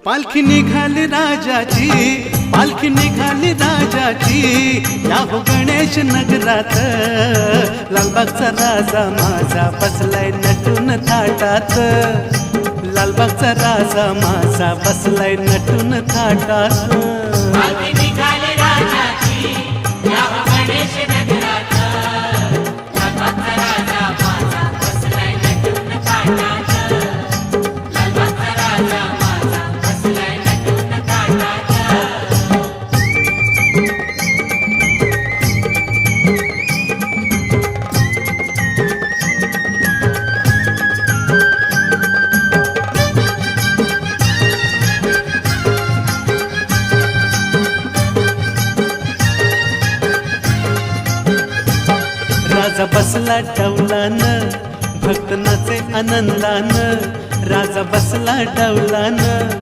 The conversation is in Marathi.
पालखी निघाली राजाची, पालखी निघाली राजाची, या हो गणेश नगरात। लालबागचा राजा माझा बसलाय नटून थाटात, लालबागचा राजा माझा बसलाय नटून थाटात। पालखी निघाली राजाची, या हो गणेश नगरात। लालबागचा राजा माझा बसलाय नटून थाटात, लालबागचा राजा माझा बसलाय नटून थाटात। राजा बसला डौलान, भक्त नाचे आनंदान, राजा बसला डौलान।